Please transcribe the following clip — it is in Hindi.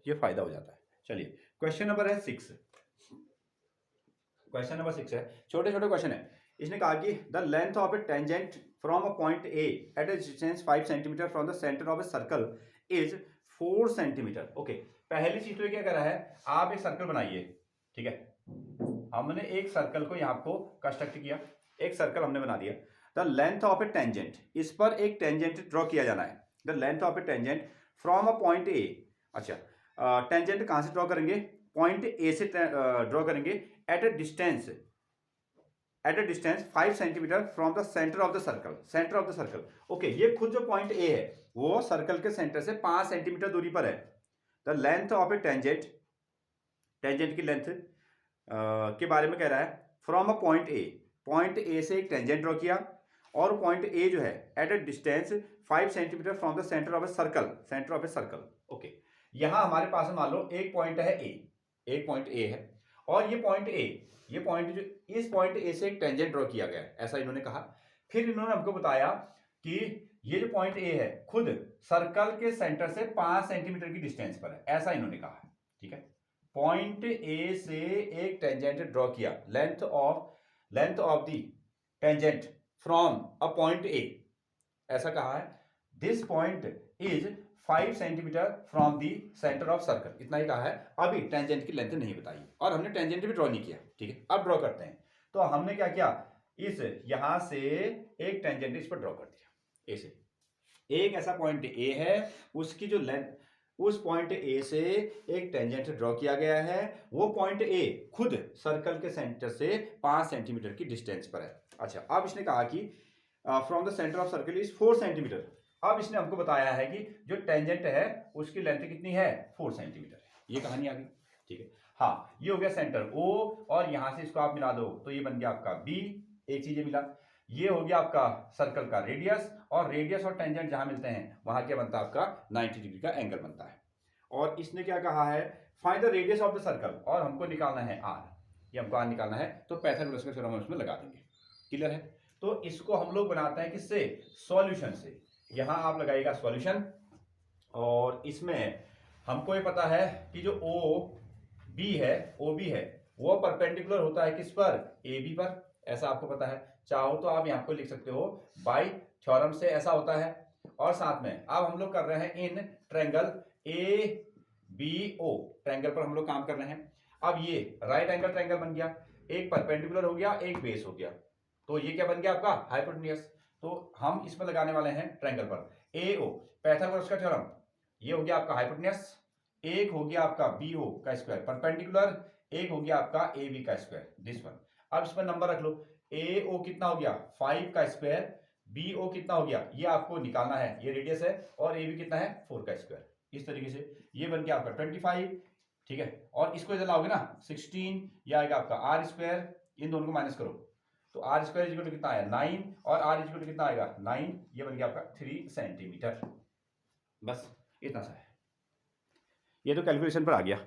ये फायदा हो जाता है। चलिए क्वेश्चन नंबर है 6। क्वेश्चन नंबर 6 है, छोटे छोटे क्वेश्चन है। इसने कहा कि the length of a tangent from a point A at a distance 5 centimetre from the centre of a circle is 4 centimetre. Okay, पहली चीज तो क्या कह रहा है, आप एक सर्कल बनाइए। ठीक है, हमने एक सर्कल को यहाँ को कंस्ट्रक्ट किया, एक सर्कल हमने बना दिया। The length of a tangent, इस पर एक टेंजेंट ड्रॉ किया जाना है। The length of a tangent from a point ए। अच्छा, टेंजेंट कहाँ से ड्रॉ करेंगे, पॉइंट ए से ड्रॉ करेंगे at a distance 5 centimetre from the centre of the circle. Centre of the circle, okay, ये खुद जो पॉइंट ए है वो सर्कल के सेंटर से 5 सेंटीमीटर दूरी पर है। The length of a tangent, tangent की लेंथ के बारे में कह रहा है। From a point A, point A से एक टेंजेंट ड्रॉ किया और पॉइंट ए जो है at a distance 5 centimetre from the centre of a circle. Centre of a circle, okay, यहां हमारे पास मान लो एक पॉइंट है ए, एक पॉइंट ए है और ये पॉइंट ए, ये पॉइंट जो इस पॉइंट ए से एक टेंजेंट ड्रॉ किया गया है, ऐसा इन्होंने कहा। फिर इन्होंने हमको बताया कि ये जो पॉइंट ए है खुद सर्कल के सेंटर से 5 सेंटीमीटर की डिस्टेंस पर है, ऐसा इन्होंने कहा। ठीक है, पॉइंट ए से एक टेंजेंट ड्रॉ किया, length of the tangent from a point ए, ऐसा कहा है। This point is 5 centimetre from the centre of circle, इतना ही कहा है। अभी टेंजेंट की लेंथ नहीं बताई और हमने टेंजेंट भी ड्रॉ नहीं किया। ठीक है, अब ड्रॉ करते हैं। तो हमने क्या किया, इस यहां से एक टेंजेंट इस पर ड्रॉ कर दिया। ए से एक ऐसा पॉइंट ए है, उसकी जो लेंथ, उस पॉइंट ए से एक टेंजेंट ड्रॉ किया गया है। वो पॉइंट ए खुद सर्कल के सेंटर से 5 सेंटीमीटर की डिस्टेंस पर है। अच्छा, अब इसने कहा कि from the centre of circle is 4 centimetre. अब इसने हमको बताया है कि जो टेंजेंट है उसकी लेंथ कितनी है, 4 सेंटीमीटर है। ये कहानी आ गई। ठीक है, हाँ, ये हो गया सेंटर ओ और यहां से इसको आप मिला दो तो ये बन गया आपका बी, एक चीज ये मिला। ये हो गया आपका सर्कल का रेडियस, और रेडियस और टेंजेंट जहां मिलते हैं वहां क्या बनता है आपका 90 डिग्री का एंगल बनता है। और इसने क्या कहा है, find the radius of the circle, और हमको निकालना है आर, ये हमको आर निकालना है। तो पाइथागोरस का थ्योरम हम उसमें लगा देंगे। क्लियर है, तो इसको हम लोग बनाते हैं किससे, सॉल्यूशन से। यहां आप लगाइएगा सॉल्यूशन, और इसमें हमको ये पता है कि जो ओ बी है वो परपेंडिकुलर होता है किस पर, ए बी पर, ऐसा आपको पता है। चाहो तो आप यहां को लिख सकते हो बाय थ्योरम से, ऐसा होता है। और साथ में अब हम लोग कर रहे हैं in triangle A B O, triangle पर हम लोग काम कर रहे हैं। अब ये राइट एंगल ट्रायंगल बन गया, एक परपेंडिकुलर हो गया, एक बेस हो गया, तो ये क्या बन गया आपका हाइपोटेन्यूज। तो हम इसमें लगाने वाले हैं ट्रायंगल पर ए ओ, पाइथागोरस का थ्योरम, ये हो गया आपका हाइपोटेन्यूज, एक हो गया आपका बी ओ का स्क्वायर परपेंडिकुलर, एक हो गया आपका ए बी का स्क्वायर, दिस वन। अब इस पर नंबर रख लो, ए ओ कितना हो गया 5 का स्क्वायर, बी ओ कितना हो गया, ये आपको निकालना है, ये रेडियस है, और ए बी कितना है 4 का स्क्वायर। इस तरीके से ये बन गया आपका 25। ठीक है, और इसको इधर लाओगे ना 16, ये आएगा आपका आर स्क्वायर, इन दोनों को माइनस करो तो आर स्क्वायर इक्वल टू कितना आया 9, और आर इक्वल टू कितना आएगा 9, ये बन गया आपका 3 सेंटीमीटर। बस इतना सा है, ये तो कैलकुलेशन पर आ गया।